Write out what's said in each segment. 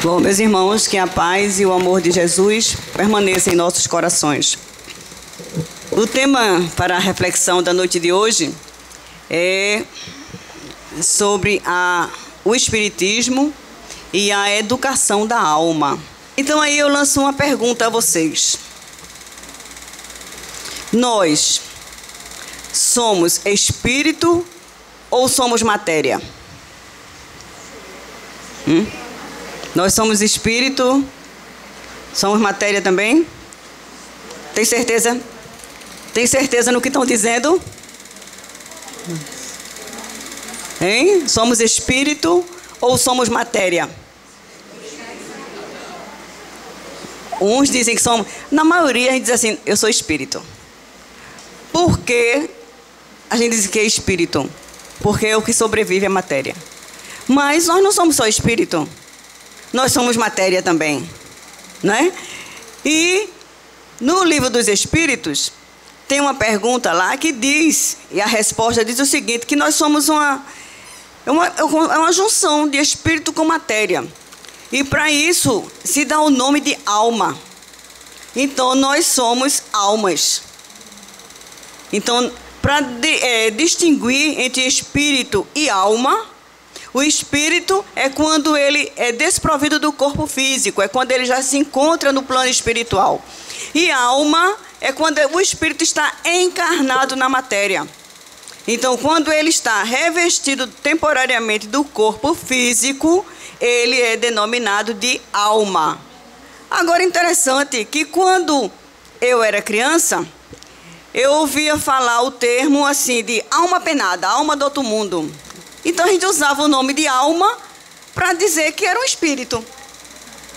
Bom, meus irmãos, que a paz e o amor de Jesus permaneçam em nossos corações. O tema para a reflexão da noite de hoje é sobre o Espiritismo e a educação da alma. Então aí eu lanço uma pergunta a vocês. Nós somos espírito ou somos matéria? Nós somos espírito, somos matéria também? Tem certeza? Tem certeza no que estão dizendo? Hein? Somos espírito ou somos matéria? Uns dizem que somos... Na maioria a gente diz assim, eu sou espírito. Por que a gente diz que é espírito? Porque o que sobrevive é matéria. Mas nós não somos só espírito. Nós somos matéria também, né? E no livro dos Espíritos tem uma pergunta lá que diz, e a resposta diz o seguinte, que nós somos uma junção de espírito com matéria. E para isso se dá o nome de alma. Então nós somos almas. Então, para distinguir entre espírito e alma, o espírito é quando ele é desprovido do corpo físico, é quando ele já se encontra no plano espiritual. E a alma é quando o espírito está encarnado na matéria. Então, quando ele está revestido temporariamente do corpo físico, ele é denominado de alma. Agora, interessante que quando eu era criança, eu ouvia falar o termo assim de alma penada, alma do outro mundo. Então a gente usava o nome de alma para dizer que era um espírito,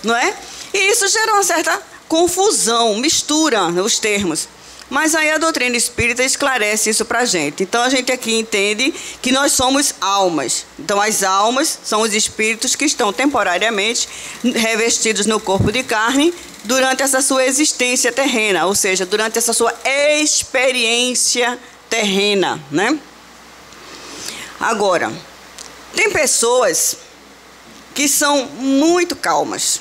não é? E isso gerou uma certa confusão, mistura os termos. Mas aí a doutrina espírita esclarece isso para a gente. Então a gente aqui entende que nós somos almas. Então as almas são os espíritos que estão temporariamente revestidos no corpo de carne durante essa sua existência terrena, ou seja, durante essa sua experiência terrena, né? Agora, tem pessoas que são muito calmas.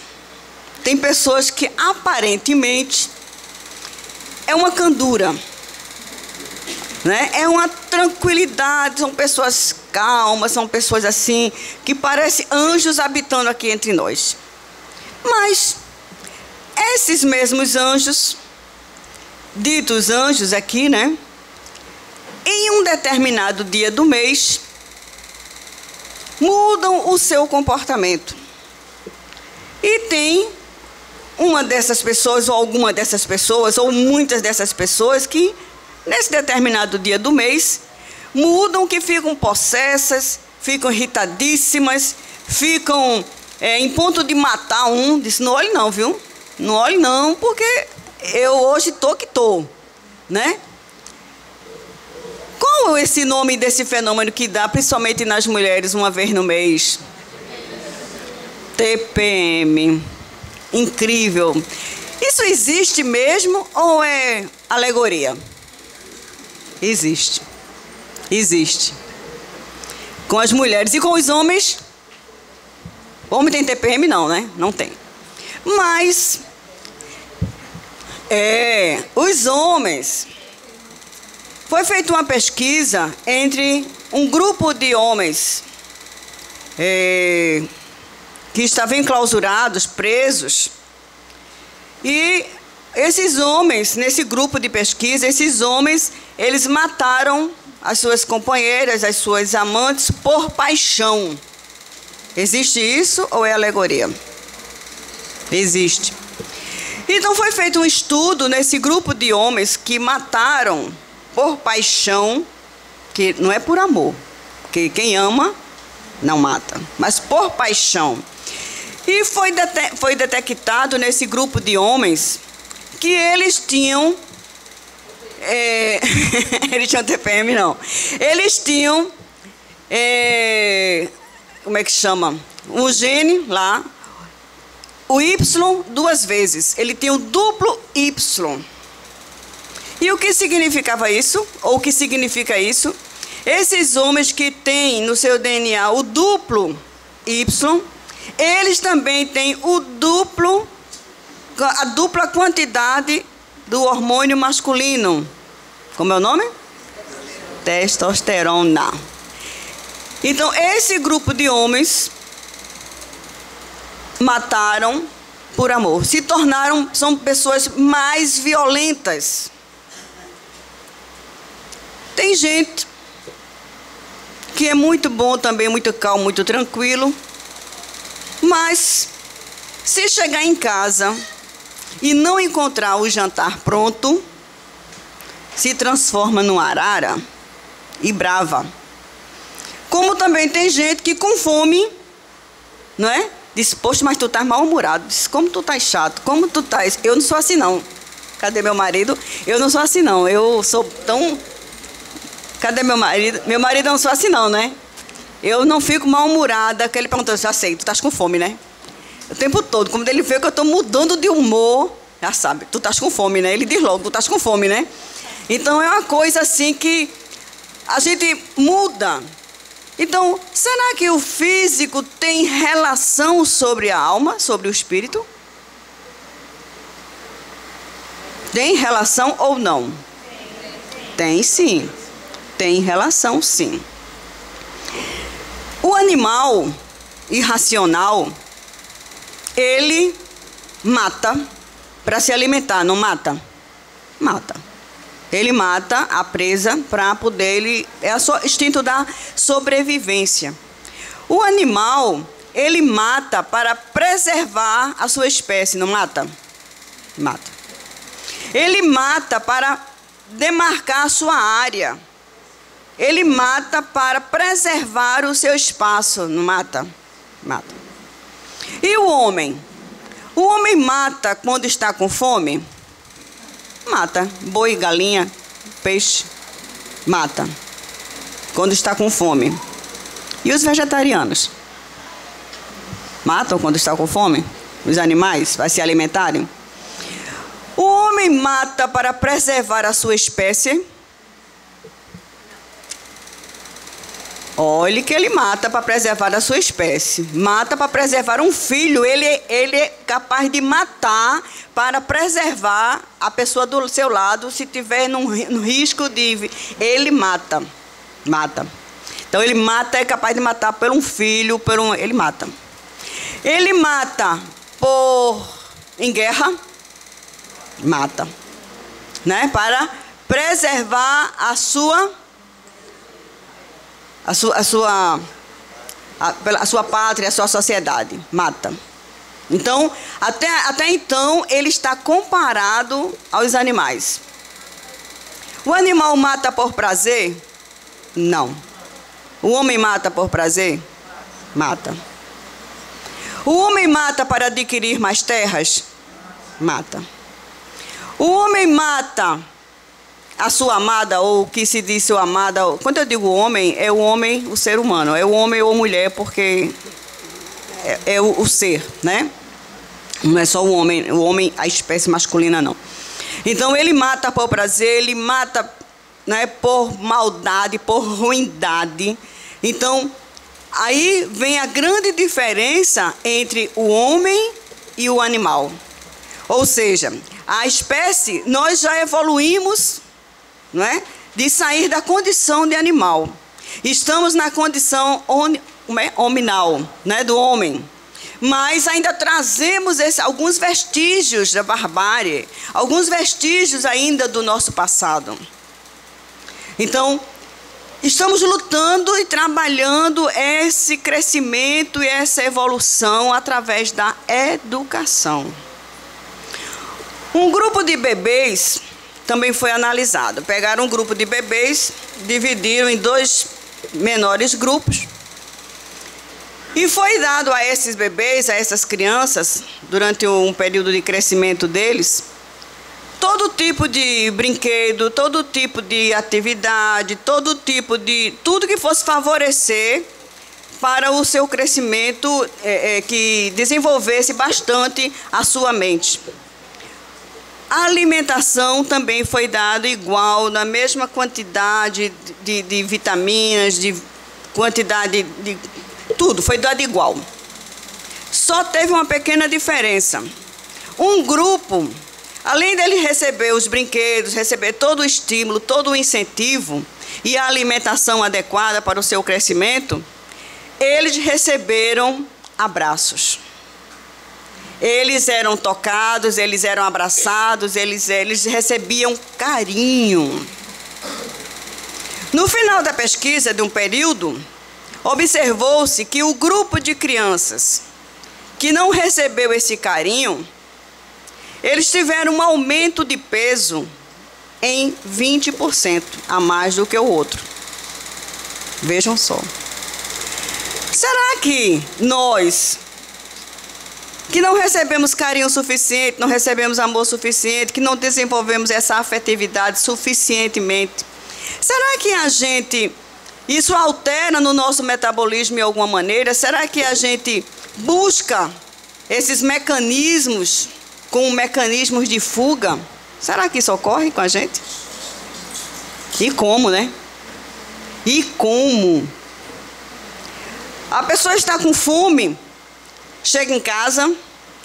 Tem pessoas que aparentemente é uma candura, né? É uma tranquilidade, são pessoas calmas, são pessoas assim, que parecem anjos habitando aqui entre nós. Mas esses mesmos anjos, ditos anjos aqui, né? Em um determinado dia do mês, mudam o seu comportamento. E tem uma dessas pessoas, ou alguma dessas pessoas, ou muitas dessas pessoas que, nesse determinado dia do mês, mudam, que ficam possessas, ficam irritadíssimas, ficam em ponto de matar um. Diz, não olhe não, viu? Não olhe não, porque eu hoje tô que tô, né? Qual é esse nome desse fenômeno que dá, principalmente nas mulheres, uma vez no mês? TPM. Incrível. Isso existe mesmo ou é alegoria? Existe. Existe. Com as mulheres. E com os homens? Homem tem TPM? Não, né? Não tem. Mas, os homens... Foi feita uma pesquisa entre um grupo de homens que estavam enclausurados, presos. E esses homens, nesse grupo de pesquisa, esses homens, eles mataram as suas companheiras, as suas amantes, por paixão. Existe isso ou é alegoria? Existe. Então foi feito um estudo nesse grupo de homens que mataram por paixão, que não é por amor, porque quem ama não mata, mas por paixão. E foi detectado nesse grupo de homens que eles tinham... eles tinham TPM, não. Eles tinham... como é que chama? Um gene lá, o Y 2 vezes. Ele tem o duplo Y. E o que significava isso? Ou o que significa isso? Esses homens que têm no seu DNA o duplo Y, eles também têm a dupla quantidade do hormônio masculino. Como é o nome? Testosterona. Então, esse grupo de homens mataram por amor. São pessoas mais violentas. Tem gente que é muito bom também, muito calmo, muito tranquilo. Mas, se chegar em casa e não encontrar o jantar pronto, se transforma numa arara e brava. Como também tem gente que com fome, não é? Diz, poxa, mas tu estás mal-humorado. Diz, como tu estás chato, como tu estás... Eu não sou assim, não. Cadê meu marido? Eu não sou assim, não. Eu sou tão... Cadê meu marido? Meu marido não sou assim, não, né? Eu não fico mal-humorada, que ele perguntou, já sei, tu estás com fome, né? O tempo todo, como ele vê que eu estou mudando de humor, já sabe, tu estás com fome, né? Ele diz logo, tu estás com fome, né? Então, é uma coisa assim que a gente muda. Então, será que o físico tem relação sobre a alma, sobre o espírito? Tem relação ou não? Tem sim. Tem relação sim. O animal irracional, ele mata para se alimentar, não mata? Mata. Ele mata a presa para poder... é o instinto da sobrevivência. O animal, ele mata para preservar a sua espécie, não mata? Mata. Ele mata para demarcar a sua área. Ele mata para preservar o seu espaço, não mata? Mata. E o homem? O homem mata quando está com fome? Mata. Boi, galinha, peixe, mata. Quando está com fome. E os vegetarianos? Matam quando estão com fome? Os animais, para se alimentarem? O homem mata para preservar a sua espécie? Olhe que ele mata para preservar a sua espécie. Mata para preservar um filho. Ele é capaz de matar para preservar a pessoa do seu lado. Se tiver no risco de... Ele mata. Mata. Então, ele mata, é capaz de matar por um filho, ele mata. Ele mata em guerra. Mata. Né? Para preservar a sua pátria, a sua sociedade. Mata. Então, até então, ele está comparado aos animais. O animal mata por prazer? Não. O homem mata por prazer? Mata. O homem mata para adquirir mais terras? Mata. O homem mata a sua amada, ou o que se diz sua amada. Quando eu digo homem, é o homem, o ser humano. É o homem ou mulher, porque é o ser, né? Não é só o homem, a espécie masculina, não. Então, ele mata por prazer, ele mata, né, por maldade, por ruindade. Então, aí vem a grande diferença entre o homem e o animal. Ou seja, a espécie, nós já evoluímos, não é? De sair da condição de animal. Estamos na condição hominal, né? Do homem. Mas ainda trazemos alguns vestígios da barbárie, alguns vestígios ainda do nosso passado. Então, estamos lutando e trabalhando esse crescimento e essa evolução através da educação. Um grupo de bebês também foi analisado. Pegaram um grupo de bebês, dividiram em 2 menores grupos. E foi dado a esses bebês, a essas crianças, durante um período de crescimento deles, todo tipo de brinquedo, todo tipo de atividade, tudo que fosse favorecer para o seu crescimento, que desenvolvesse bastante a sua mente. A alimentação também foi dada igual, na mesma quantidade de vitaminas, de quantidade de... Tudo foi dado igual. só teve uma pequena diferença. Um grupo, além dele receber os brinquedos, receber todo o estímulo, todo o incentivo e a alimentação adequada para o seu crescimento, eles receberam abraços. Eles eram tocados, eles eram abraçados, eles recebiam carinho. No final da pesquisa de um período, observou-se que o grupo de crianças que não recebeu esse carinho, eles tiveram um aumento de peso em 20% a mais do que o outro. Vejam só. Será que nós, que não recebemos carinho suficiente, não recebemos amor suficiente, que não desenvolvemos essa afetividade suficientemente, será que isso altera no nosso metabolismo de alguma maneira? Será que a gente busca esses mecanismos com mecanismos de fuga? Será que isso ocorre com a gente? E como, né? E como? A pessoa está com fome, chega em casa,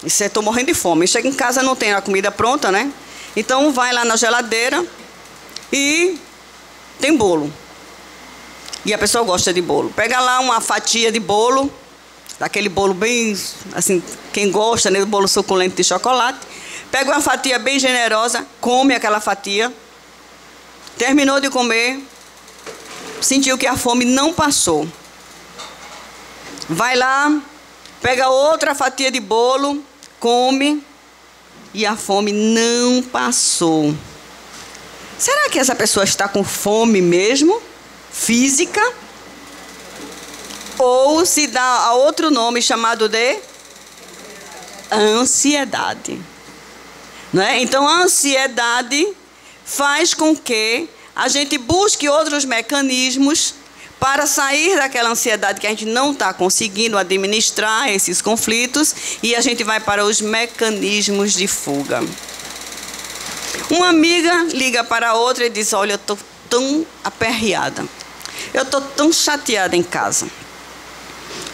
e você está morrendo de fome, chega em casa, não tem a comida pronta, né? Então vai lá na geladeira e tem bolo. E a pessoa gosta de bolo. Pega lá uma fatia de bolo, daquele bolo bem, assim, quem gosta, né, do bolo suculento de chocolate. Pega uma fatia bem generosa, come aquela fatia. Terminou de comer, sentiu que a fome não passou. Vai lá, pega outra fatia de bolo, come e a fome não passou. Será que essa pessoa está com fome mesmo? Física? Ou se dá a outro nome chamado de ansiedade? Não é? Então a ansiedade faz com que a gente busque outros mecanismos para sair daquela ansiedade que a gente não está conseguindo administrar esses conflitos, e a gente vai para os mecanismos de fuga. Uma amiga liga para a outra e diz: olha, eu estou tão aperreada, eu estou tão chateada em casa,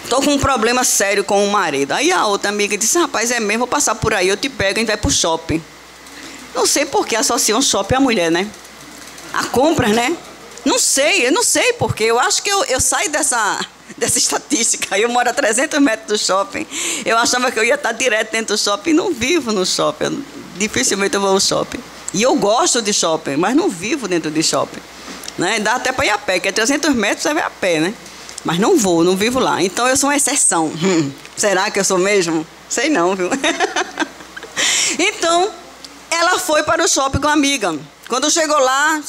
estou com um problema sério com o marido. Aí a outra amiga disse: rapaz, é mesmo, vou passar por aí, eu te pego, a gente vai para o shopping. Não sei por que associam shopping à mulher, né? A compras, né? Eu não sei porque. Eu acho que eu saio dessa estatística. Eu moro a 300 metros do shopping. Eu achava que eu ia estar direto dentro do shopping. Não vivo no shopping. Dificilmente eu vou ao shopping. E eu gosto de shopping, mas não vivo dentro de shopping. Né? Dá até para ir a pé, que é 300 metros, você vai a pé, né? Mas não vivo lá. Então eu sou uma exceção. Será que eu sou mesmo? Sei não, viu? Então, ela foi para o shopping com a amiga. Quando chegou lá,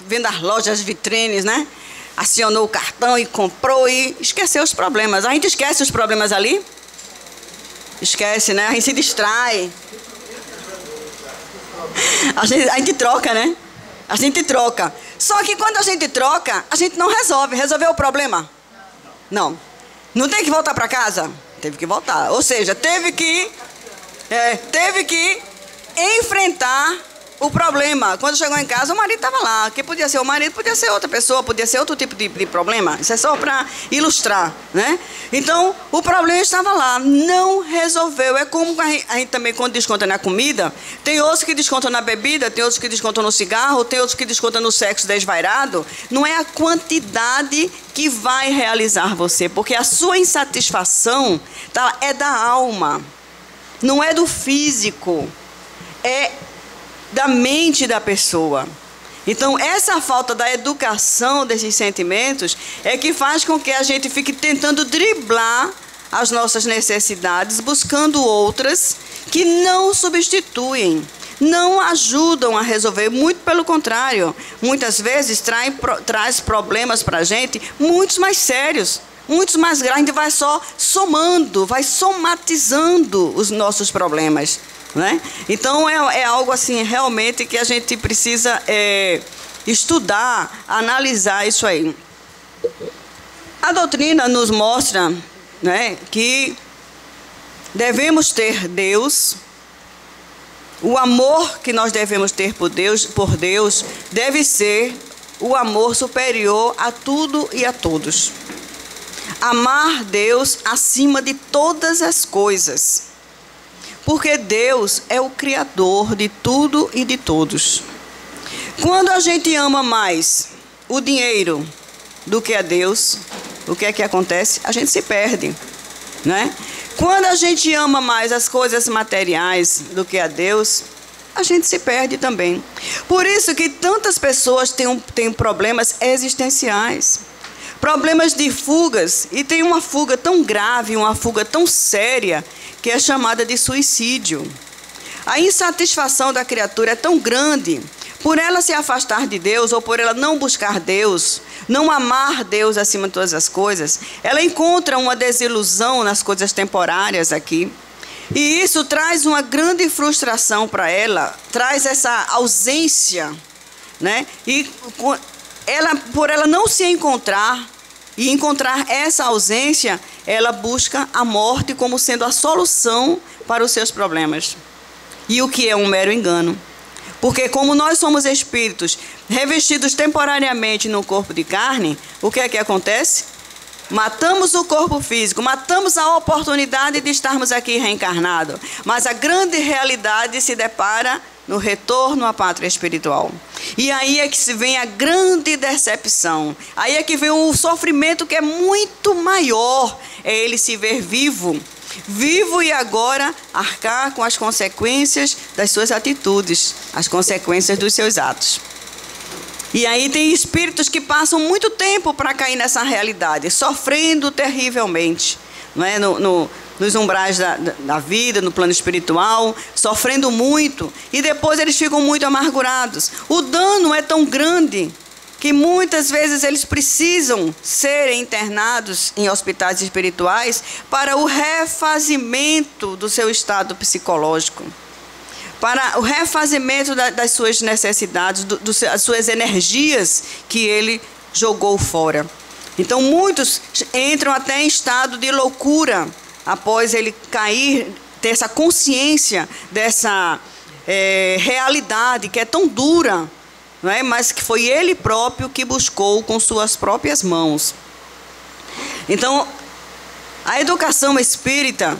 vendo as lojas, as vitrines, né? Acionou o cartão e comprou e esqueceu os problemas. A gente esquece os problemas ali? Esquece, né? A gente se distrai. A gente troca, né? A gente troca. Só que quando a gente troca, a gente não resolve. Resolveu o problema? Não. Não tem que voltar para casa? Teve que voltar. Ou seja, teve que enfrentar o problema. Quando chegou em casa, o marido estava lá. Que podia ser o marido, podia ser outra pessoa, podia ser outro tipo de problema. Isso é só para ilustrar, né? Então, o problema estava lá. Não resolveu. É como a gente também, quando desconta na comida, tem outros que descontam na bebida, tem outros que descontam no cigarro, tem outros que descontam no sexo desvairado. Não é a quantidade que vai realizar você, porque a sua insatisfação é da alma. Não é do físico. É da mente da pessoa. Então, essa falta da educação desses sentimentos é que faz com que a gente fique tentando driblar as nossas necessidades, buscando outras que não substituem, não ajudam a resolver. Muito pelo contrário, muitas vezes traz problemas para a gente, muitos mais sérios, muitos mais graves. A gente vai só somando, vai somatizando os nossos problemas. Né? Então é algo assim realmente que a gente precisa estudar, analisar isso aí. A doutrina nos mostra, né, que devemos ter Deus, o amor que nós devemos ter por Deus deve ser o amor superior a tudo e a todos. amar Deus acima de todas as coisas. Porque Deus é o Criador de tudo e de todos. Quando a gente ama mais o dinheiro do que a Deus, o que é que acontece? A gente se perde, né? Quando a gente ama mais as coisas materiais do que a Deus, a gente se perde também. Por isso que tantas pessoas têm problemas existenciais, problemas de fugas, e tem uma fuga tão grave, uma fuga tão séria, que é chamada de suicídio. A insatisfação da criatura é tão grande, por ela se afastar de Deus, ou por ela não buscar Deus, não amar Deus acima de todas as coisas, ela encontra uma desilusão nas coisas temporárias aqui. E isso traz uma grande frustração para ela, traz essa ausência, né? E por ela não se encontrar e encontrar essa ausência, ela busca a morte como sendo a solução para os seus problemas. E o que é um mero engano. Porque como nós somos espíritos revestidos temporariamente no corpo de carne, o que é que acontece? Matamos o corpo físico, matamos a oportunidade de estarmos aqui reencarnados. Mas a grande realidade se depara no retorno à pátria espiritual. E aí é que se vem a grande decepção. Aí é que vem o sofrimento que é muito maior. É ele se ver vivo. Vivo e agora arcar com as consequências das suas atitudes, as consequências dos seus atos. E aí tem espíritos que passam muito tempo para cair nessa realidade, sofrendo terrivelmente, não é? Nos umbrais da vida, no plano espiritual, sofrendo muito, e depois eles ficam muito amargurados. O dano é tão grande que muitas vezes eles precisam ser internados em hospitais espirituais para o refazimento do seu estado psicológico, para o refazimento das suas necessidades, das suas energias que ele jogou fora. Então muitos entram até em estado de loucura após ele cair, ter essa consciência dessa realidade que é tão dura, não é? Mas que foi ele próprio que buscou com suas próprias mãos. Então, a educação espírita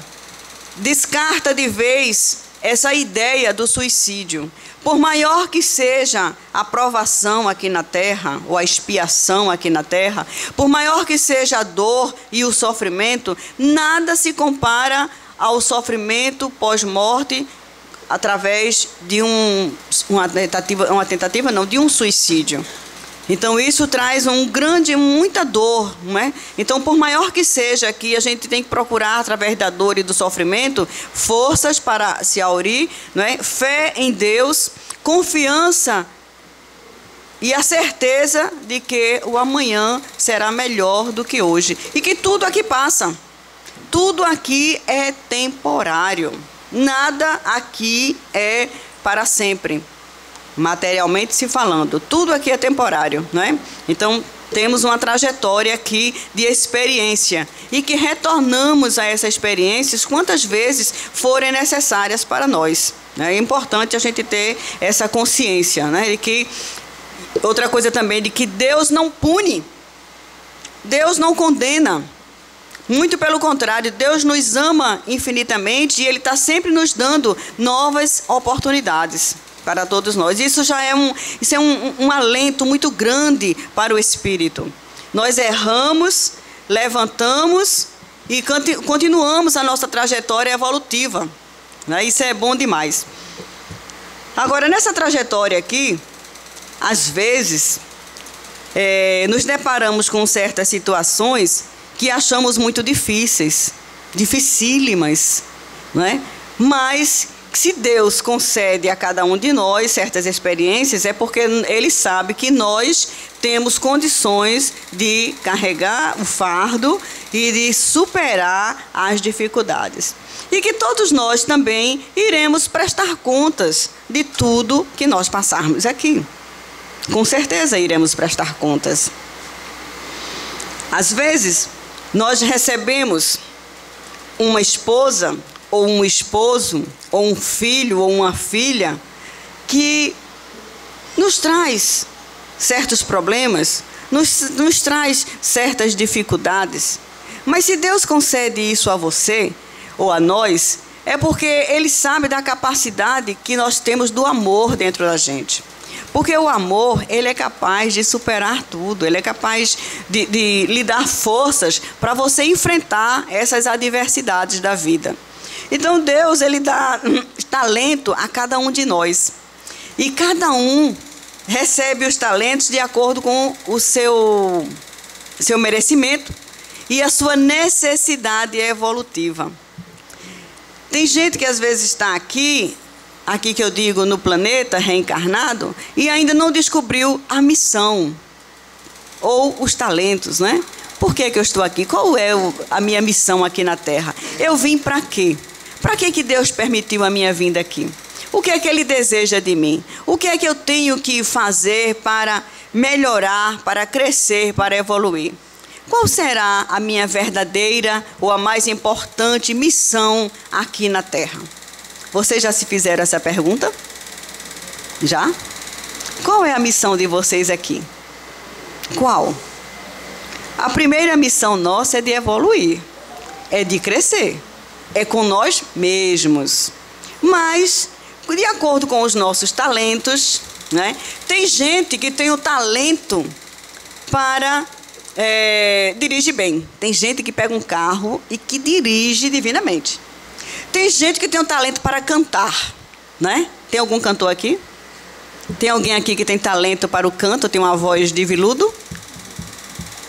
descarta de vez essa ideia do suicídio. Por maior que seja a provação aqui na Terra, ou a expiação aqui na Terra, por maior que seja a dor e o sofrimento, nada se compara ao sofrimento pós-morte através de de um suicídio. Então isso traz muita dor, não é? Então por maior que seja aqui, a gente tem que procurar através da dor e do sofrimento forças para se aurir, não é? Fé em Deus, confiança e a certeza de que o amanhã será melhor do que hoje e que tudo aqui passa. Tudo aqui é temporário. Nada aqui é para sempre, materialmente se falando. Tudo aqui é temporário, não é? Então, temos uma trajetória aqui de experiência e que retornamos a essas experiências quantas vezes forem necessárias para nós, né? É importante a gente ter essa consciência, né? De que, outra coisa também, de que Deus não pune, Deus não condena. Muito pelo contrário, Deus nos ama infinitamente e Ele está sempre nos dando novas oportunidades para todos nós. Isso é um alento muito grande para o espírito. Nós erramos, levantamos e continuamos a nossa trajetória evolutiva, né? Isso é bom demais. Agora, nessa trajetória aqui, às vezes, nos deparamos com certas situações que achamos muito difíceis, dificílimas, não é? Mas se Deus concede a cada um de nós certas experiências, é porque Ele sabe que nós temos condições de carregar o fardo e de superar as dificuldades. E que todos nós também iremos prestar contas de tudo que nós passarmos aqui. Com certeza iremos prestar contas. Às vezes, nós recebemos uma esposa, ou um esposo, ou um filho, ou uma filha, que nos traz certos problemas, nos traz certas dificuldades. Mas se Deus concede isso a você, ou a nós, é porque Ele sabe da capacidade que nós temos do amor dentro da gente. Porque o amor, ele é capaz de superar tudo, ele é capaz de lhe dar forças para você enfrentar essas adversidades da vida. Então Deus, ele dá talento a cada um de nós. E cada um recebe os talentos de acordo com o seu merecimento e a sua necessidade evolutiva. Tem gente que às vezes está aqui que eu digo no planeta, reencarnado, e ainda não descobriu a missão ou os talentos, né? Por que eu estou aqui? Qual é a minha missão aqui na Terra? Eu vim para quê? Para que Deus permitiu a minha vinda aqui? O que é que Ele deseja de mim? O que é que eu tenho que fazer para melhorar, para crescer, para evoluir? Qual será a minha verdadeira ou a mais importante missão aqui na Terra? Vocês já se fizeram essa pergunta? Já? Qual é a missão de vocês aqui? Qual? A primeira missão nossa é de evoluir, é de crescer, é com nós mesmos. Mas, de acordo com os nossos talentos, né, tem gente que tem o talento para dirigir bem. Tem gente que pega um carro e que dirige divinamente. Tem gente que tem um talento para cantar, né? Tem algum cantor aqui? Tem alguém aqui que tem talento para o canto, tem uma voz de veludo?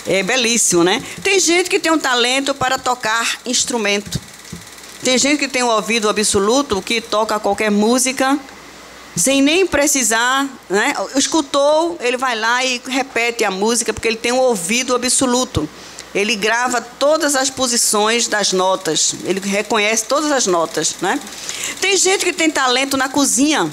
É belíssimo, né? Tem gente que tem um talento para tocar instrumento. Tem gente que tem um ouvido absoluto, que toca qualquer música, sem nem precisar, né? Escutou, ele vai lá e repete a música, porque ele tem um ouvido absoluto. Ele grava todas as posições das notas. Ele reconhece todas as notas, né? Tem gente que tem talento na cozinha.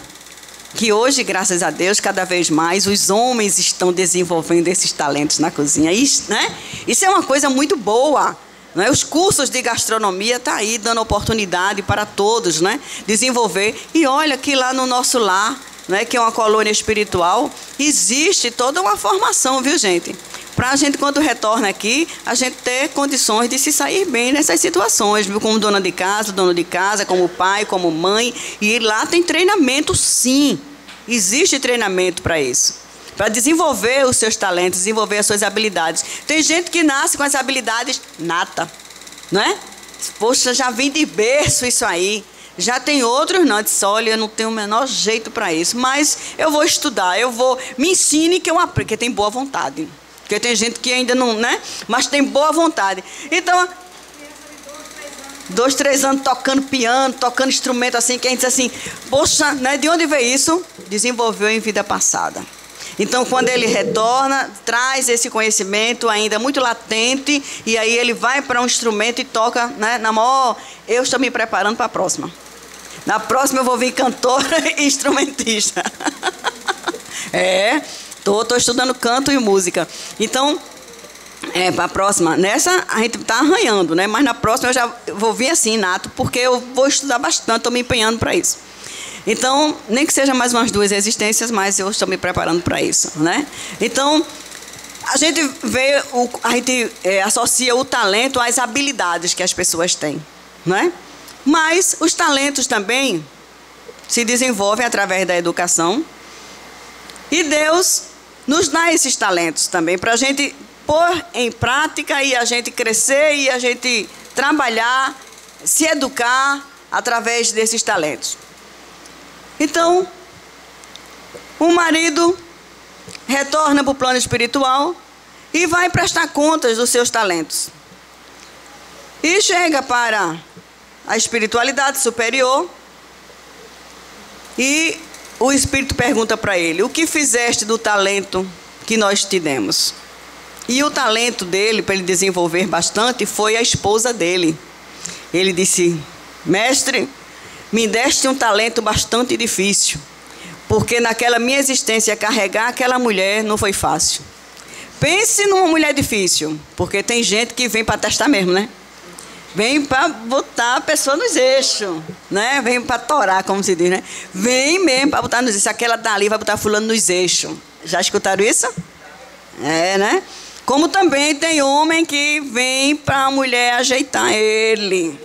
Que hoje, graças a Deus, cada vez mais os homens estão desenvolvendo esses talentos na cozinha. Isso, né? Isso é uma coisa muito boa. Né? Os cursos de gastronomia estão aí dando oportunidade para todos, né? Desenvolver. E olha que lá no nosso lar, né, que é uma colônia espiritual, existe toda uma formação, viu, gente? Para a gente, quando retorna aqui, a gente ter condições de se sair bem nessas situações, viu? Como dona de casa, dono de casa, como pai, como mãe. E lá tem treinamento, sim. Existe treinamento para isso. Para desenvolver os seus talentos, desenvolver as suas habilidades. Tem gente que nasce com as habilidades nata, não é? Poxa, já vem de berço isso aí. Já tem outros, não, disse, olha, eu não tenho o menor jeito para isso, mas eu vou estudar, me ensine que eu aprendo, porque tem boa vontade. Porque tem gente que ainda não, né? Mas tem boa vontade. Então, 2, 3 anos tocando piano, tocando instrumento assim, que a gente diz assim, poxa, né? De onde veio isso? Desenvolveu em vida passada. Então, quando ele retorna, traz esse conhecimento ainda muito latente, e aí ele vai para um instrumento e toca, né? Na maior, eu estou me preparando para a próxima. Na próxima eu vou vir cantora e instrumentista. Estou estudando canto e música. Então, para a próxima, nessa a gente está arranhando, né? Mas na próxima eu já vou vir assim, nato, porque eu vou estudar bastante, estou me empenhando para isso. Então, nem que seja mais umas 2 existências, mas eu estou me preparando para isso, né? Então, a gente associa o talento às habilidades que as pessoas têm, né? Mas os talentos também se desenvolvem através da educação. E Deus nos dá esses talentos também para a gente pôr em prática e a gente crescer e a gente trabalhar, se educar através desses talentos. Então, o marido retorna para o plano espiritual e vai prestar contas dos seus talentos. E chega para a espiritualidade superior e o Espírito pergunta para ele, o que fizeste do talento que nós te demos? E o talento dele, para ele desenvolver bastante, foi a esposa dele. Ele disse, mestre, me deste um talento bastante difícil, porque naquela minha existência carregar aquela mulher não foi fácil. Pense numa mulher difícil, porque tem gente que vem para testar mesmo, né? Vem para botar a pessoa nos eixos, né? Vem para torar, como se diz, né? Vem mesmo para botar nos eixos. Aquela dali vai botar fulano nos eixos. Já escutaram isso? Né? Como também tem homem que vem para a mulher ajeitar ele.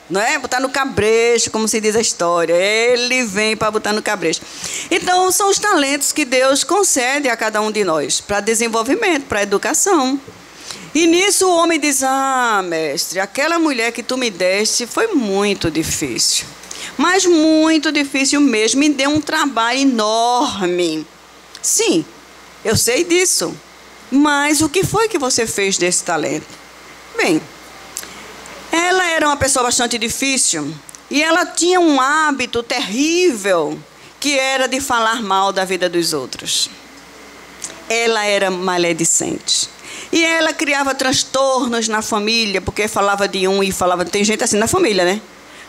Não é? Botar no cabresto, como se diz a história. Ele vem para botar no cabresto. Então, são os talentos que Deus concede a cada um de nós. Para desenvolvimento, para educação. E nisso o homem diz, mestre, aquela mulher que tu me deste foi muito difícil. Mas muito difícil mesmo. Me deu um trabalho enorme. Sim, eu sei disso. Mas o que foi que você fez desse talento? Bem, ela era uma pessoa bastante difícil e ela tinha um hábito terrível que era de falar mal da vida dos outros. Ela era maledicente. E ela criava transtornos na família, porque falava de um e falava... Tem gente assim na família, né?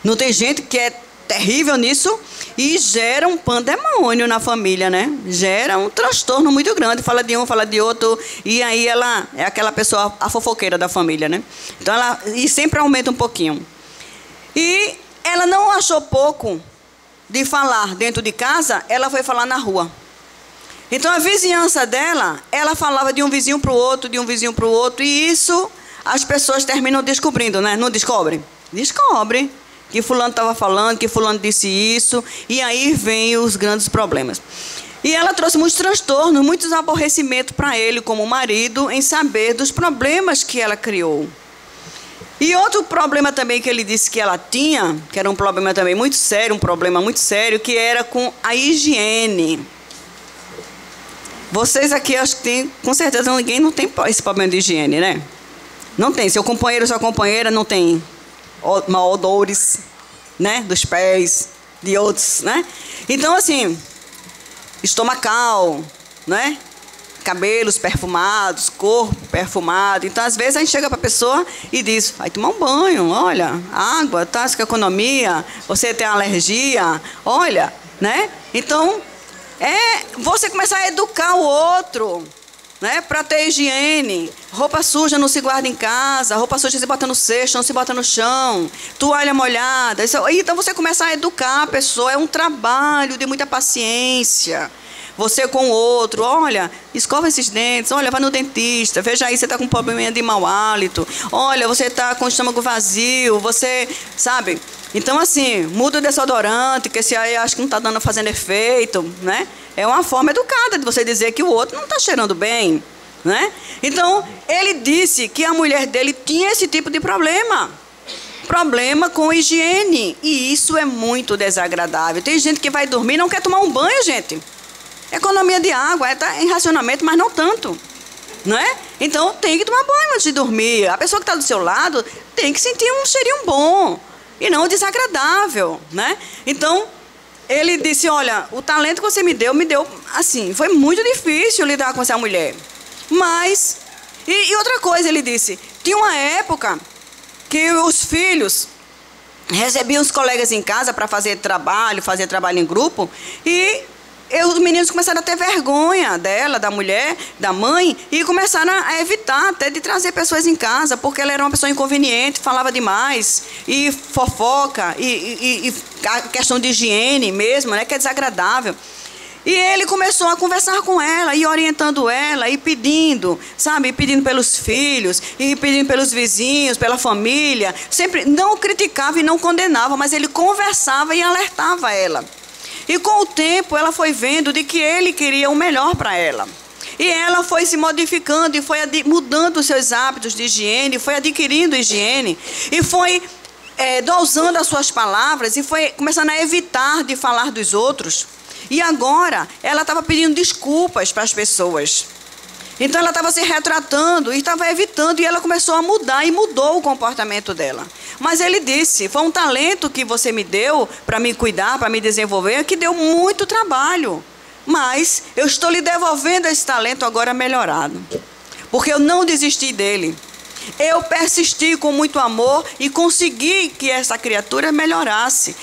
Não tem gente que é terrível nisso e gera um pandemônio na família, né? Gera um transtorno muito grande. Fala de um, fala de outro. E aí ela é aquela pessoa, a fofoqueira da família, né? Então ela... E sempre aumenta um pouquinho. E ela não achou pouco de falar dentro de casa, ela foi falar na rua. Então a vizinhança dela, ela falava de um vizinho para o outro, de um vizinho para o outro. E isso as pessoas terminam descobrindo, né? Não descobrem? Descobrem. Que fulano estava falando, que fulano disse isso, e aí vem os grandes problemas. E ela trouxe muitos transtornos, muitos aborrecimentos para ele, como marido, em saber dos problemas que ela criou. E outro problema também que ele disse que ela tinha, que era um problema também muito sério, um problema muito sério, que era com a higiene. Vocês aqui, acho que tem, com certeza ninguém não tem esse problema de higiene, né? Não tem, seu companheiro ou sua companheira não tem odores, né, dos pés, de outros, né? Então, assim, estomacal, né? Cabelos perfumados, corpo perfumado. Então, às vezes, a gente chega para a pessoa e diz, vai tomar um banho, olha, água, tá, com economia, você tem alergia, olha, né? Então, você começar a educar o outro, né, para ter higiene. Roupa suja não se guarda em casa, roupa suja se bota no cesto, não se bota no chão, toalha molhada. Então você começa a educar a pessoa, é um trabalho de muita paciência. Você com o outro, olha, escova esses dentes, olha, vai no dentista, veja aí, você está com um problema de mau hálito, olha, você está com o estômago vazio, você, sabe? Então, assim, muda o desodorante, que esse aí acho que não está fazendo efeito, né? É uma forma educada de você dizer que o outro não está cheirando bem, né? Então, ele disse que a mulher dele tinha esse tipo de problema. Problema com higiene. E isso é muito desagradável. Tem gente que vai dormir e não quer tomar um banho, gente. Economia de água, está em racionamento, mas não tanto, não é? Então, tem que tomar banho antes de dormir. A pessoa que está do seu lado tem que sentir um cheirinho bom e não desagradável, né? Então, ele disse, olha, o talento que você me deu, assim, foi muito difícil lidar com essa mulher. Mas, e outra coisa, ele disse, tinha uma época que os filhos recebiam os colegas em casa para fazer trabalho em grupo, e os meninos começaram a ter vergonha dela, da mulher, da mãe, e começaram a evitar até de trazer pessoas em casa, porque ela era uma pessoa inconveniente, falava demais, e fofoca, e a questão de higiene mesmo, né, que é desagradável. E ele começou a conversar com ela, e orientando ela, e pedindo, sabe, pedindo pelos filhos, e pedindo pelos vizinhos, pela família, sempre não criticava e não condenava, mas ele conversava e alertava ela. E com o tempo ela foi vendo de que ele queria o melhor para ela. E ela foi se modificando e foi mudando os seus hábitos de higiene, foi adquirindo higiene e foi dosando as suas palavras e foi começando a evitar de falar dos outros. E agora ela estava pedindo desculpas para as pessoas. Então ela estava se retratando e estava evitando, e ela começou a mudar e mudou o comportamento dela. Mas ele disse, foi um talento que você me deu para me cuidar, para me desenvolver, que deu muito trabalho. Mas eu estou lhe devolvendo esse talento agora melhorado. Porque eu não desisti dele. Eu persisti com muito amor e consegui que essa criatura melhorasse.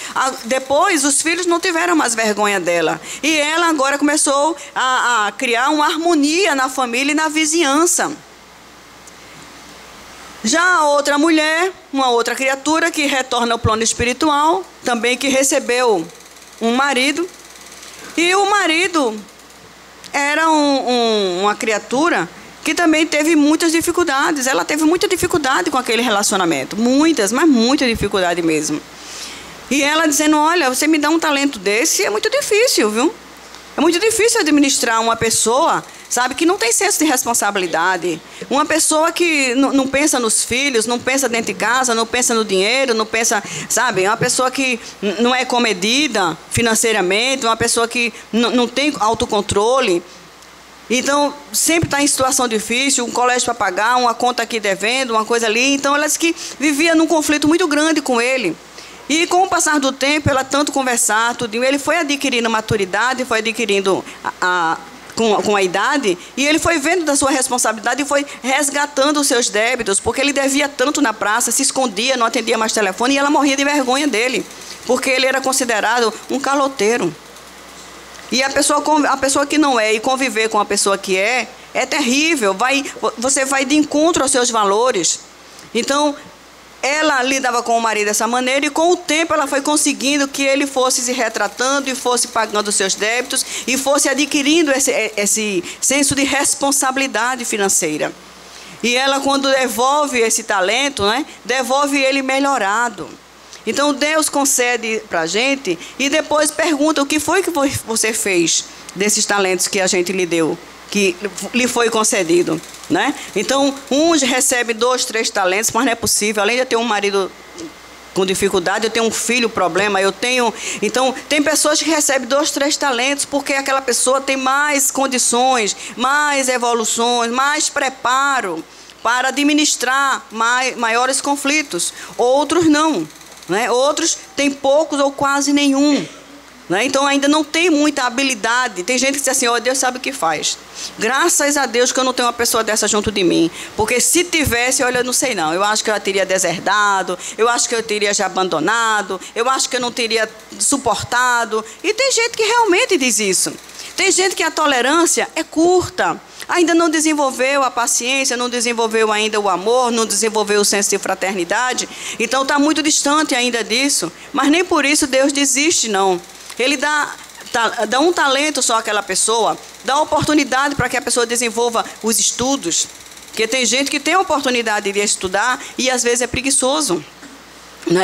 Depois, os filhos não tiveram mais vergonha dela. E ela agora começou a criar uma harmonia na família e na vizinhança. Já a outra mulher, uma outra criatura que retorna ao plano espiritual, também que recebeu um marido. E o marido era uma criatura que também teve muitas dificuldades. Ela teve muita dificuldade com aquele relacionamento. Muitas, mas muita dificuldade mesmo. E ela dizendo, olha, você me dá um talento desse, é muito difícil, viu? É muito difícil administrar uma pessoa, sabe, que não tem senso de responsabilidade. Uma pessoa que não pensa nos filhos, não pensa dentro de casa, não pensa no dinheiro, não pensa, sabe? Uma pessoa que não é comedida financeiramente, uma pessoa que não tem autocontrole. Então, sempre está em situação difícil, um colégio para pagar, uma conta aqui devendo, uma coisa ali. Então, ela disse que vivia num conflito muito grande com ele. E com o passar do tempo, ela tanto conversar, tudo, ele foi adquirindo maturidade, foi adquirindo com a idade, e ele foi vendo da sua responsabilidade e foi resgatando os seus débitos, porque ele devia tanto na praça, se escondia, não atendia mais telefone, e ela morria de vergonha dele, porque ele era considerado um caloteiro. E a pessoa que não é e conviver com a pessoa que é terrível. Você vai de encontro aos seus valores. Então, ela lidava com o marido dessa maneira e com o tempo ela foi conseguindo que ele fosse se retratando e fosse pagando os seus débitos e fosse adquirindo esse senso de responsabilidade financeira. E ela, quando devolve esse talento, né, devolve ele melhorado. Então, Deus concede para a gente e depois pergunta o que foi que você fez desses talentos que a gente lhe deu, que lhe foi concedido, né? Então, uns recebem 2, 3 talentos, mas não é possível. Além de eu ter um marido com dificuldade, eu tenho um filho problema, eu tenho... Então, tem pessoas que recebem 2, 3 talentos porque aquela pessoa tem mais condições, mais evoluções, mais preparo para administrar maiores conflitos. Outros não. Né? Outros têm poucos ou quase nenhum. Né? Então ainda não tem muita habilidade. Tem gente que diz assim, ó, Deus sabe o que faz. Graças a Deus que eu não tenho uma pessoa dessa junto de mim. Porque se tivesse, olha, eu não sei não. Eu acho que eu já teria deserdado, eu acho que eu teria já abandonado, eu acho que eu não teria suportado. E tem gente que realmente diz isso. Tem gente que a tolerância é curta. Ainda não desenvolveu a paciência, não desenvolveu ainda o amor, não desenvolveu o senso de fraternidade. Então está muito distante ainda disso. Mas nem por isso Deus desiste, não. Ele dá um talento só àquela pessoa, dá oportunidade para que a pessoa desenvolva os estudos. Porque tem gente que tem a oportunidade de estudar e às vezes é preguiçoso.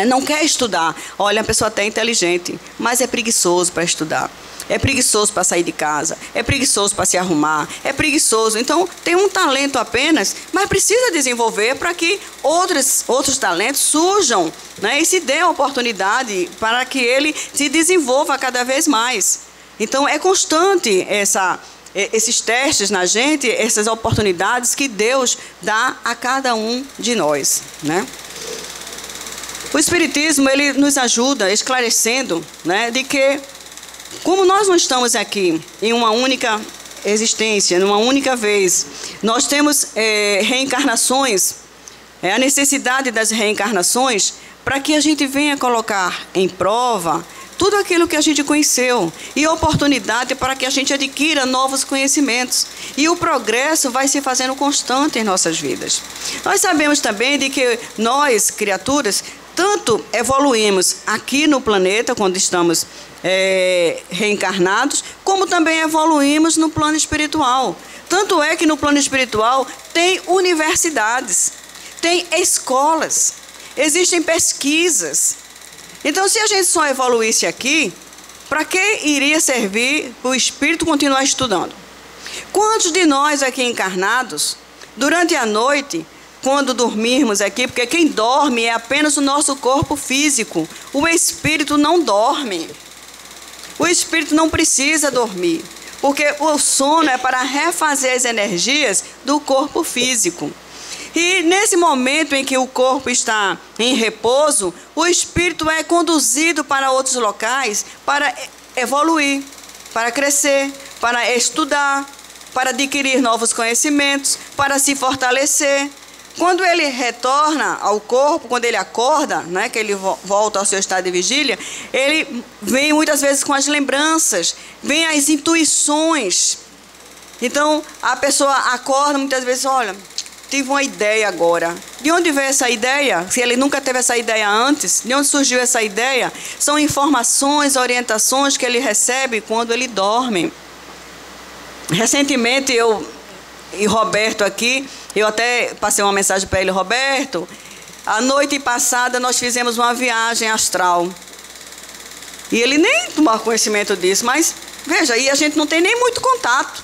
Não quer estudar. Olha, a pessoa até é inteligente, mas é preguiçoso para estudar. É preguiçoso para sair de casa, é preguiçoso para se arrumar, é preguiçoso. Então, tem um talento apenas, mas precisa desenvolver para que outros talentos surjam, né? E se dê a oportunidade para que ele se desenvolva cada vez mais. Então, é constante esses testes na gente, essas oportunidades que Deus dá a cada um de nós, né? O Espiritismo, ele nos ajuda esclarecendo, né, de que como nós não estamos aqui em uma única existência, numa única vez, nós temos reencarnações, a necessidade das reencarnações para que a gente venha colocar em prova tudo aquilo que a gente conheceu e oportunidade para que a gente adquira novos conhecimentos. E o progresso vai se fazendo constante em nossas vidas. Nós sabemos também de que nós, criaturas, tanto evoluímos aqui no planeta, quando estamos reencarnados, como também evoluímos no plano espiritual. Tanto é que no plano espiritual tem universidades, tem escolas, existem pesquisas. Então, se a gente só evoluísse aqui, para que iria servir o espírito continuar estudando? Quantos de nós aqui encarnados, durante a noite, quando dormirmos aqui, porque quem dorme é apenas o nosso corpo físico, o espírito não dorme. O espírito não precisa dormir, porque o sono é para refazer as energias do corpo físico. E nesse momento em que o corpo está em repouso, o espírito é conduzido para outros locais para evoluir, para crescer, para estudar, para adquirir novos conhecimentos, para se fortalecer. Quando ele retorna ao corpo, quando ele acorda, né, que ele volta ao seu estado de vigília, ele vem muitas vezes com as lembranças, vem as intuições. Então, a pessoa acorda muitas vezes, olha, tive uma ideia agora. De onde veio essa ideia? Se ele nunca teve essa ideia antes, de onde surgiu essa ideia? São informações, orientações que ele recebe quando ele dorme. Recentemente e Roberto aqui, eu até passei uma mensagem para ele: Roberto, a noite passada nós fizemos uma viagem astral. E ele nem tomou conhecimento disso, mas veja, aí a gente não tem nem muito contato.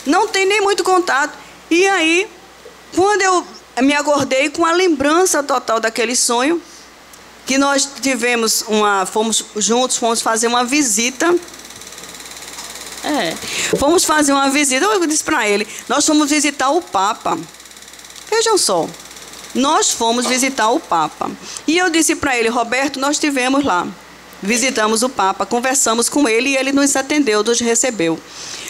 Não tem nem muito contato. E aí, quando eu me acordei com a lembrança total daquele sonho, que nós tivemos fomos juntos, fomos fazer uma visita. Fomos fazer uma visita, eu disse para ele, nós fomos visitar o Papa. Vejam só, nós fomos visitar o Papa. E eu disse para ele: Roberto, nós estivemos lá, visitamos o Papa, conversamos com ele e ele nos atendeu, nos recebeu.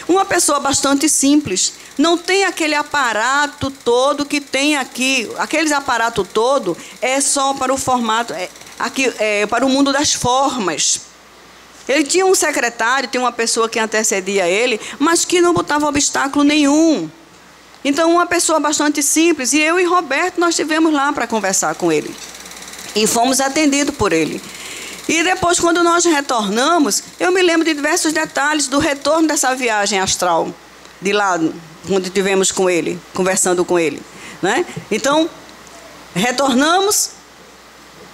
Uma pessoa bastante simples, não tem aquele aparato todo que tem aqui. Aqueles aparato todo é só para o formato, para o mundo das formas. Ele tinha um secretário, tinha uma pessoa que antecedia ele, mas que não botava obstáculo nenhum. Então, uma pessoa bastante simples. E eu e Roberto, nós estivemos lá para conversar com ele. E fomos atendidos por ele. E depois, quando nós retornamos, eu me lembro de diversos detalhes do retorno dessa viagem astral. De lá, onde estivemos com ele, conversando com ele, né? Então, retornamos.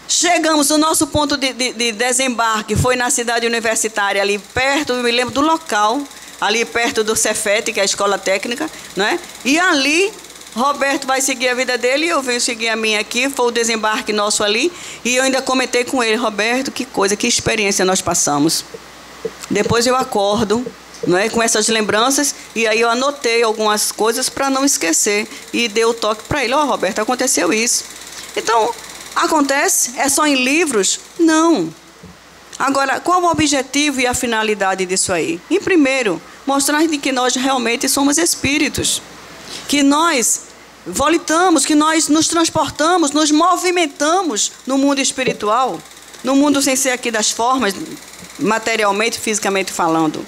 Chegamos, o nosso ponto de desembarque foi na cidade universitária, ali perto, eu me lembro do local, ali perto do Cefet, que é a escola técnica, né? E ali, Roberto vai seguir a vida dele e eu venho seguir a minha aqui, foi o desembarque nosso ali. E eu ainda comentei com ele: Roberto, que coisa, que experiência nós passamos. Depois eu acordo, né, com essas lembranças, e aí eu anotei algumas coisas para não esquecer. E dei o toque para ele: Roberto, aconteceu isso. Então, acontece? É só em livros? Não. Agora, qual o objetivo e a finalidade disso aí? Em primeiro, mostrar de que nós realmente somos espíritos. Que nós volitamos, que nós nos transportamos, nos movimentamos no mundo espiritual. No mundo sem ser aqui das formas, materialmente, fisicamente falando.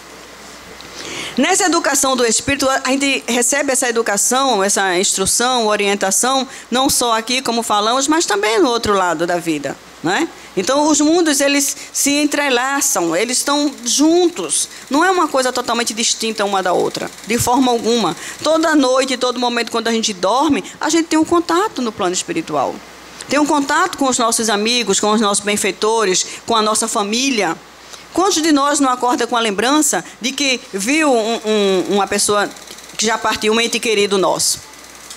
Nessa educação do espírito, a gente recebe essa educação, essa instrução, orientação, não só aqui, como falamos, mas também no outro lado da vida, né? Então, os mundos, eles se entrelaçam, eles estão juntos. Não é uma coisa totalmente distinta uma da outra, de forma alguma. Toda noite, todo momento, quando a gente dorme, a gente tem um contato no plano espiritual. Tem um contato com os nossos amigos, com os nossos benfeitores, com a nossa família. Quantos de nós não acorda com a lembrança de que viu uma pessoa que já partiu, um ente querido nosso?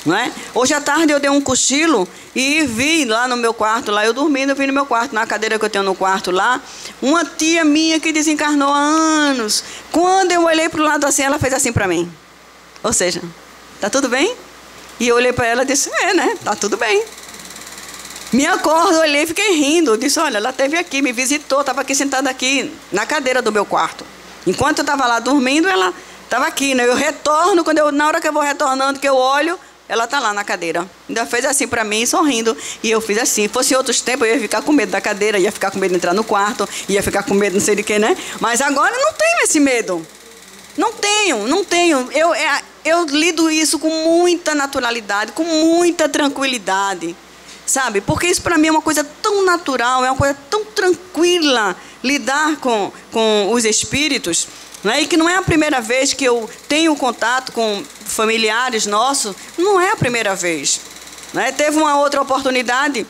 Não é? Hoje à tarde eu dei um cochilo e vi lá no meu quarto, lá eu dormindo, eu vi no meu quarto, na cadeira que eu tenho no quarto lá, uma tia minha que desencarnou há anos. Quando eu olhei para o lado assim, ela fez assim para mim. Ou seja, tá tudo bem? E eu olhei para ela e disse: né? Tá tudo bem. Me acordo, olhei e fiquei rindo. Eu disse: olha, ela esteve aqui, me visitou, estava aqui sentada aqui na cadeira do meu quarto. Enquanto eu estava lá dormindo, ela estava aqui, né? Eu retorno, na hora que eu vou retornando, que eu olho, ela está lá na cadeira. Ainda fez assim para mim, sorrindo. E eu fiz assim. Se fosse outros tempos, eu ia ficar com medo da cadeira, ia ficar com medo de entrar no quarto, ia ficar com medo não sei de quê, né? Mas agora eu não tenho esse medo. Não tenho. Eu lido isso com muita naturalidade, com muita tranquilidade. Sabe? Porque isso para mim é uma coisa tão natural, é uma coisa tão tranquila, lidar com os espíritos, né? E que não é a primeira vez que eu tenho contato com familiares nossos, não é a primeira vez, né? Teve uma outra oportunidade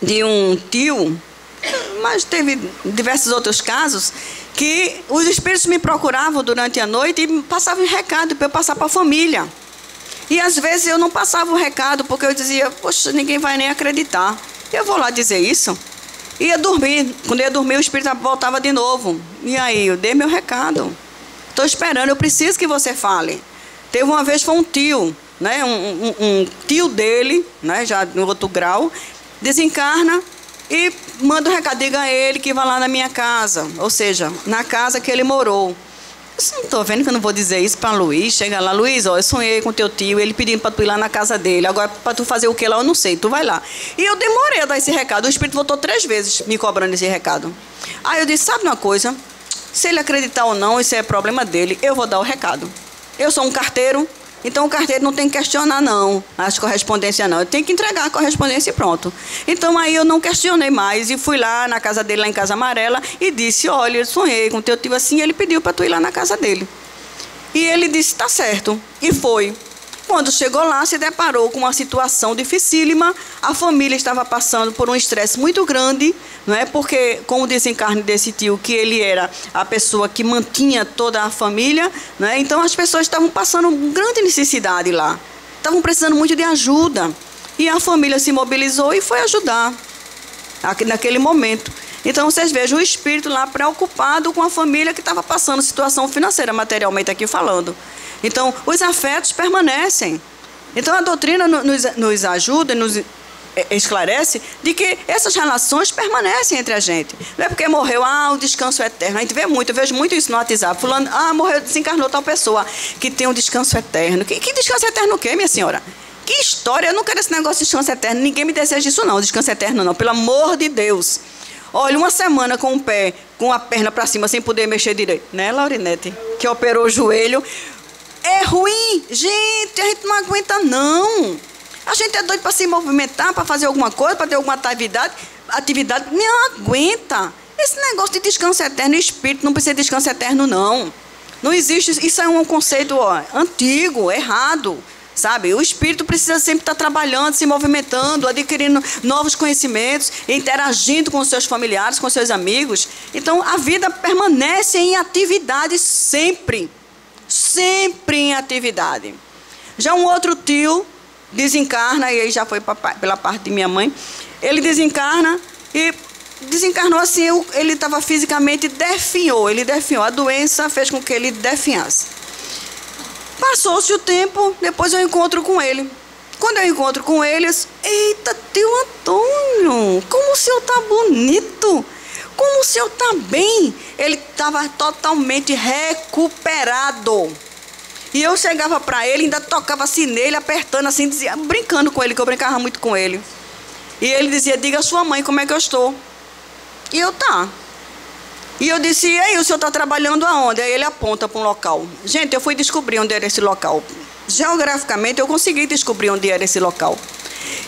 de um tio, mas teve diversos outros casos, que os espíritos me procuravam durante a noite e passavam recado para eu passar para a família. E às vezes eu não passava o recado, porque eu dizia: poxa, ninguém vai nem acreditar. Eu vou lá dizer isso. Ia dormir. Quando ia dormir, o espírito voltava de novo. E aí, eu dei meu recado. Estou esperando, eu preciso que você fale. Teve uma vez, foi um tio, né? Um tio dele, né? Já no outro grau, desencarna e manda um recado: diga a ele que vai lá na minha casa. Ou seja, na casa que ele morou. Eu não estou vendo que eu não vou dizer isso para Luiz. Chega lá: Luiz, ó, eu sonhei com teu tio, ele pedindo para tu ir lá na casa dele. Agora, para tu fazer o que lá, eu não sei, tu vai lá. E eu demorei a dar esse recado. O espírito voltou 3 vezes me cobrando esse recado. Aí eu disse: sabe uma coisa? Se ele acreditar ou não, isso é problema dele, eu vou dar o recado. Eu sou um carteiro, então o carteiro não tem que questionar não, as correspondências não. Eu tenho que entregar a correspondência e pronto. Então aí eu não questionei mais e fui lá na casa dele, lá em Casa Amarela, e disse: olha, eu sonhei com teu tio assim, e ele pediu para tu ir lá na casa dele. E ele disse, tá certo. E foi. Quando chegou lá, se deparou com uma situação dificílima. A família estava passando por um estresse muito grande, não é? Porque, com o desencarne desse tio, que ele era a pessoa que mantinha toda a família, não é? Então as pessoas estavam passando grande necessidade lá. Estavam precisando muito de ajuda. E a família se mobilizou e foi ajudar naquele momento. Então vocês vejam o espírito lá preocupado com a família que estava passando situação financeira, materialmente aqui falando. Então, os afetos permanecem. Então, a doutrina nos ajuda, nos esclarece de que essas relações permanecem entre a gente. Não é porque morreu, o descanso eterno. A gente vê muito, eu vejo muito isso no WhatsApp. Fulano, morreu, desencarnou tal pessoa que tem um descanso eterno. Que descanso eterno o quê, minha senhora? Que história? Eu não quero esse negócio de descanso eterno. Ninguém me deseja isso não, descanso eterno não. Pelo amor de Deus. Olha, uma semana com o pé, com a perna para cima, sem poder mexer direito. Né, Laurinete? Que operou o joelho. É ruim, gente, a gente não aguenta não. A gente é doido para se movimentar, para fazer alguma coisa, para ter alguma atividade, não aguenta. Esse negócio de descanso eterno, espírito não precisa de descanso eterno não. Não existe, isso é um conceito antigo, errado, sabe? O espírito precisa sempre estar trabalhando, se movimentando, adquirindo novos conhecimentos, interagindo com os seus familiares, com os seus amigos. Então a vida permanece em atividade sempre. Sempre em atividade. Já um outro tio desencarna, e aí já foi pela parte de minha mãe, ele desencarna e desencarnou assim, ele estava fisicamente definhou, a doença fez com que ele definhasse. Passou-se o tempo, depois eu encontro com ele. Quando eu encontro com ele, eu disse, eita, tio Antônio, como o senhor está bonito! Como o senhor está bem? Ele estava totalmente recuperado. E eu chegava para ele, ainda tocava assim nele, apertando assim, dizia, brincando com ele, que eu brincava muito com ele. E ele dizia, diga à sua mãe como é que eu estou. E eu, tá. E eu disse, e aí, o senhor está trabalhando aonde? Aí ele aponta para um local. Gente, eu fui descobrir onde era esse local. Geograficamente, eu consegui descobrir onde era esse local.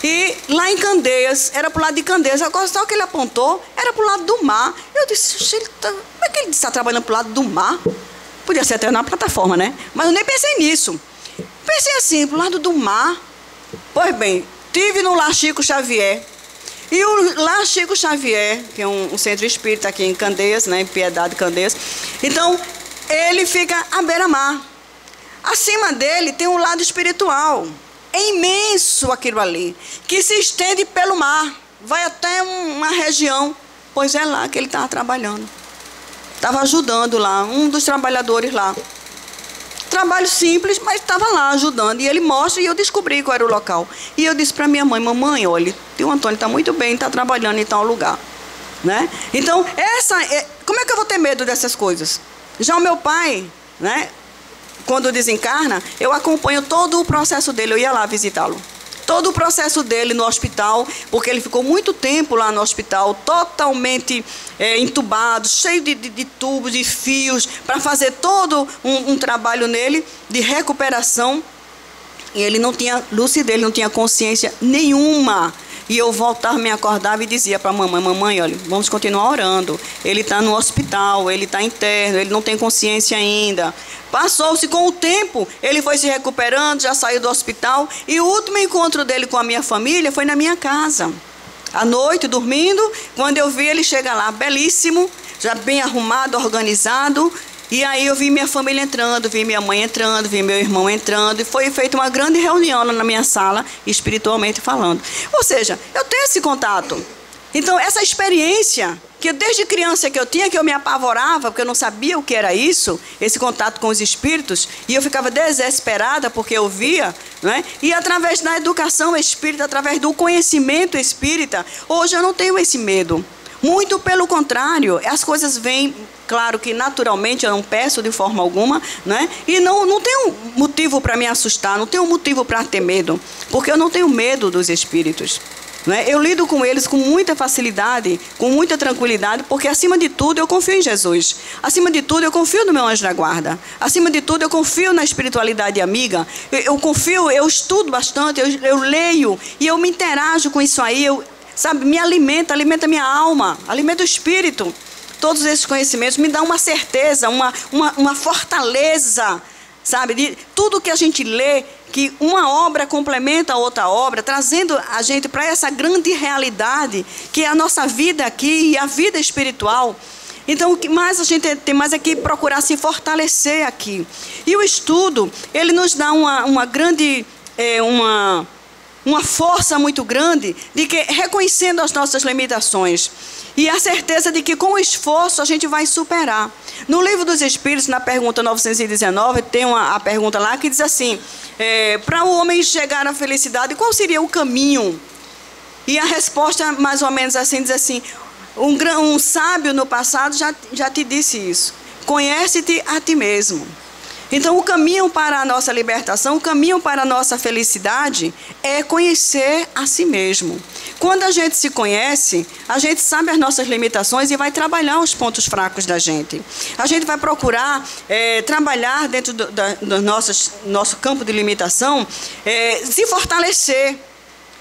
E lá em Candeias, era para o lado de Candeias, agora só que ele apontou, era para o lado do mar. Eu disse, como é que ele está trabalhando para o lado do mar? Podia ser até na plataforma, né? Mas eu nem pensei nisso. Pensei assim, para o lado do mar. Pois bem, tive no Lar Chico Xavier. E o Lar Chico Xavier, que é um centro espírita aqui em Candeias, né, em Piedade, Candeias. Então, ele fica à beira-mar. Acima dele tem um lado espiritual. É imenso aquilo ali, que se estende pelo mar, vai até uma região, pois é lá que ele estava trabalhando. Estava ajudando lá, um dos trabalhadores lá. Trabalho simples, mas estava lá ajudando. E ele mostra e eu descobri qual era o local. E eu disse para minha mãe, mamãe, olha, o Antônio está muito bem, está trabalhando em tal lugar. Né? Então, como é que eu vou ter medo dessas coisas? Já o meu pai, né? Quando desencarna, eu acompanho todo o processo dele, eu ia lá visitá-lo. Todo o processo dele no hospital, porque ele ficou muito tempo lá no hospital, totalmente entubado, cheio de tubos, de fios, para fazer todo um trabalho nele de recuperação. E ele não tinha lucidez, ele não tinha consciência nenhuma. E eu voltava, me acordava e dizia para a mamãe, mamãe, olha, vamos continuar orando. Ele está no hospital, ele está interno, ele não tem consciência ainda. Passou-se com o tempo, ele foi se recuperando, já saiu do hospital. E o último encontro dele com a minha família foi na minha casa. À noite, dormindo, quando eu vi ele chegar lá, belíssimo, já bem arrumado, organizado. E aí eu vi minha família entrando, vi minha mãe entrando, vi meu irmão entrando. E foi feita uma grande reunião lá na minha sala, espiritualmente falando. Ou seja, eu tenho esse contato. Então, essa experiência, que desde criança que eu tinha, que eu me apavorava, porque eu não sabia o que era isso, esse contato com os espíritos, e eu ficava desesperada porque eu via, né? E através da educação espírita, através do conhecimento espírita, hoje eu não tenho esse medo. Muito pelo contrário, as coisas vêm, claro que naturalmente, eu não peço de forma alguma, né? E não tenho motivo para me assustar, não tenho motivo para ter medo, porque eu não tenho medo dos espíritos. Né? Eu lido com eles com muita facilidade, com muita tranquilidade, porque acima de tudo eu confio em Jesus. Acima de tudo eu confio no meu anjo da guarda. Acima de tudo eu confio na espiritualidade amiga. Eu confio, eu estudo bastante, eu leio e eu me interajo com isso aí. Sabe, me alimenta minha alma, alimenta o espírito. Todos esses conhecimentos me dão uma certeza, uma fortaleza sabe? De tudo que a gente lê, que uma obra complementa a outra obra, trazendo a gente para essa grande realidade, que é a nossa vida aqui e a vida espiritual. Então, o que mais a gente tem mais é que procurar se fortalecer aqui. E o estudo, ele nos dá uma grande, uma força muito grande de que, reconhecendo as nossas limitações, e a certeza de que com o esforço a gente vai superar. No Livro dos Espíritos, na pergunta 919, tem a pergunta lá que diz assim, para o homem chegar à felicidade, qual seria o caminho? E a resposta, mais ou menos assim, diz assim, um sábio no passado já te disse isso, conhece-te a ti mesmo. Então, o caminho para a nossa libertação, o caminho para a nossa felicidade é conhecer a si mesmo. Quando a gente se conhece, a gente sabe as nossas limitações e vai trabalhar os pontos fracos da gente. A gente vai procurar trabalhar dentro do nosso campo de limitação, se fortalecer.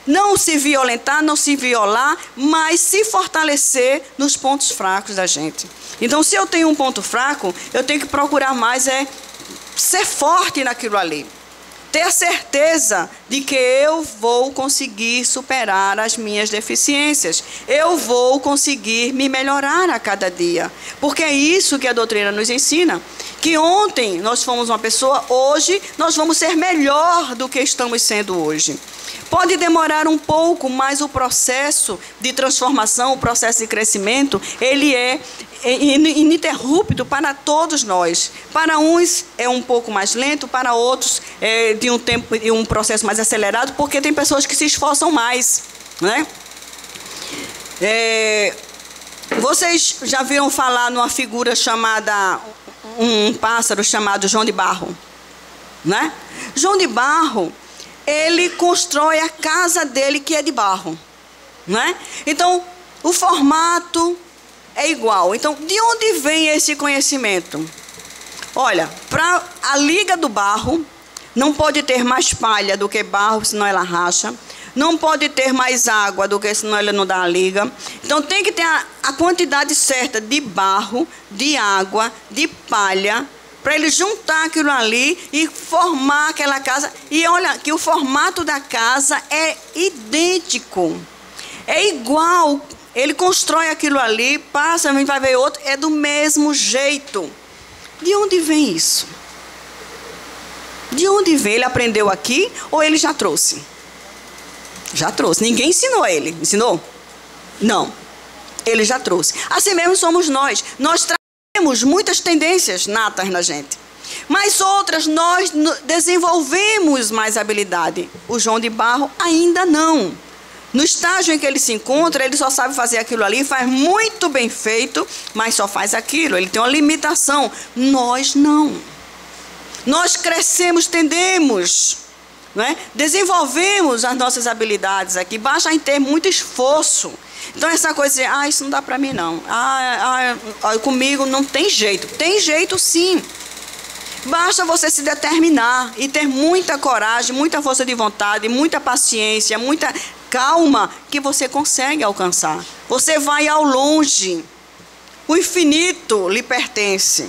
Não se violentar, não se violar, mas se fortalecer nos pontos fracos da gente. Então, se eu tenho um ponto fraco, eu tenho que procurar mais ser forte naquilo ali. Ter a certeza de que eu vou conseguir superar as minhas deficiências. Eu vou conseguir me melhorar a cada dia. Porque é isso que a doutrina nos ensina. Que ontem nós fomos uma pessoa, hoje nós vamos ser melhor do que estamos sendo hoje. Pode demorar um pouco, mas o processo de transformação, o processo de crescimento, ele é ininterrupto para todos nós. Para uns é um pouco mais lento, para outros é de um tempo e um processo mais acelerado, porque tem pessoas que se esforçam mais, né? Vocês já viram falar numa figura chamada, um pássaro chamado João de Barro, né? João de Barro, ele constrói a casa dele que é de barro, né? Então, o formato é igual. Então, de onde vem esse conhecimento? Olha, para a liga do barro, não pode ter mais palha do que barro, senão ela racha. Não pode ter mais água do que senão ela não dá a liga. Então, tem que ter a quantidade certa de barro, de água, de palha, para ele juntar aquilo ali e formar aquela casa. E olha que o formato da casa é idêntico. É igual. Ele constrói aquilo ali, passa, a gente vai ver outro, é do mesmo jeito. De onde vem isso? De onde vem? Ele aprendeu aqui ou ele já trouxe? Já trouxe. Ninguém ensinou ele. Ensinou? Não. Ele já trouxe. Assim mesmo somos nós. Nós temos muitas tendências natas na gente. Mas outras nós desenvolvemos mais habilidade. O João de Barro ainda não. No estágio em que ele se encontra, ele só sabe fazer aquilo ali, faz muito bem feito, mas só faz aquilo. Ele tem uma limitação. Nós não. Nós crescemos, tendemos, né? Desenvolvemos as nossas habilidades aqui. Basta em ter muito esforço. Então essa coisa de, isso não dá para mim não. Comigo não tem jeito. Tem jeito sim. Basta você se determinar e ter muita coragem, muita força de vontade, muita paciência, muita calma, que você consegue alcançar. Você vai ao longe. O infinito lhe pertence.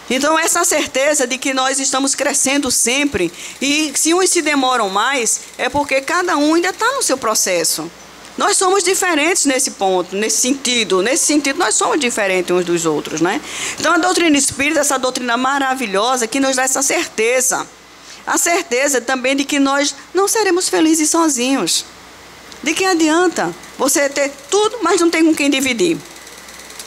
Então, essa certeza de que nós estamos crescendo sempre, e se uns se demoram mais, é porque cada um ainda está no seu processo. Nós somos diferentes nesse ponto, nesse sentido. Nesse sentido, nós somos diferentes uns dos outros, né? Então, a doutrina espírita, essa doutrina maravilhosa, que nos dá essa certeza. A certeza também de que nós não seremos felizes sozinhos. De que adianta você ter tudo, mas não tem com quem dividir?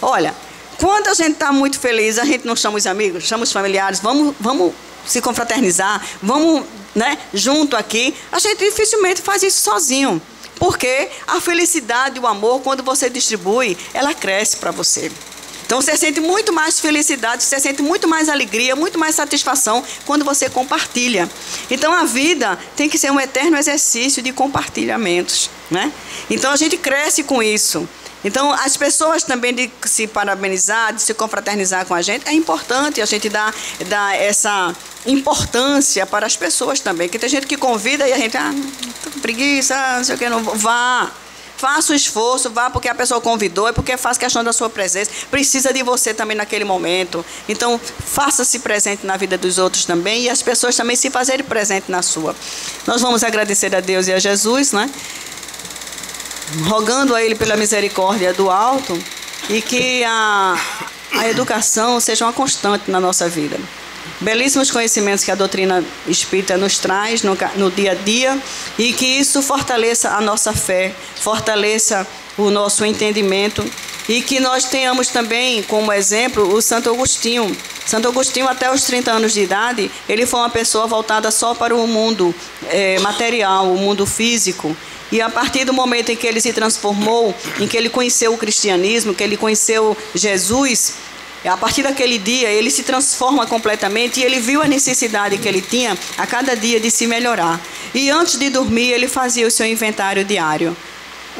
Olha, quando a gente está muito feliz, a gente não chama os amigos, chama os familiares, vamos se confraternizar, vamos, né, junto aqui. A gente dificilmente faz isso sozinho. Porque a felicidade e o amor, quando você distribui, ela cresce para você. Então, você sente muito mais felicidade, você sente muito mais alegria, muito mais satisfação quando você compartilha. Então, a vida tem que ser um eterno exercício de compartilhamentos, né? Então, a gente cresce com isso. Então, as pessoas também de se parabenizar, de se confraternizar com a gente, é importante a gente dar essa importância para as pessoas também. Porque tem gente que convida e a gente, tô com preguiça, não sei o que, não vou. Faça o esforço, vá porque a pessoa convidou, é porque faz questão da sua presença. Precisa de você também naquele momento. Então, faça-se presente na vida dos outros também e as pessoas também se fazerem presente na sua. Nós vamos agradecer a Deus e a Jesus, né? Rogando a Ele pela misericórdia do alto e que a educação seja uma constante na nossa vida. Belíssimos conhecimentos que a doutrina espírita nos traz no dia a dia e que isso fortaleça a nossa fé, fortaleça o nosso entendimento e que nós tenhamos também como exemplo o Santo Agostinho. Santo Agostinho, até os 30 anos de idade, ele foi uma pessoa voltada só para o mundo material, o mundo físico. E a partir do momento em que ele se transformou, em que ele conheceu o cristianismo, que ele conheceu Jesus, a partir daquele dia ele se transforma completamente e ele viu a necessidade que ele tinha a cada dia de se melhorar. E antes de dormir ele fazia o seu inventário diário.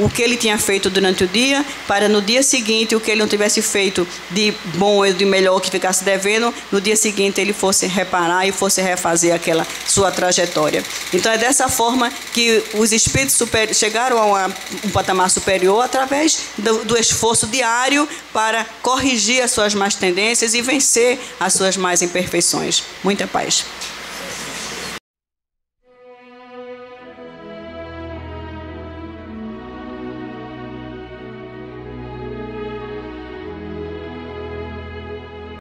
O que ele tinha feito durante o dia, para no dia seguinte, o que ele não tivesse feito de bom ou de melhor que ficasse devendo, no dia seguinte ele fosse reparar e fosse refazer aquela sua trajetória. Então é dessa forma que os espíritos chegaram a um patamar superior através do esforço diário para corrigir as suas más tendências e vencer as suas más imperfeições. Muita paz.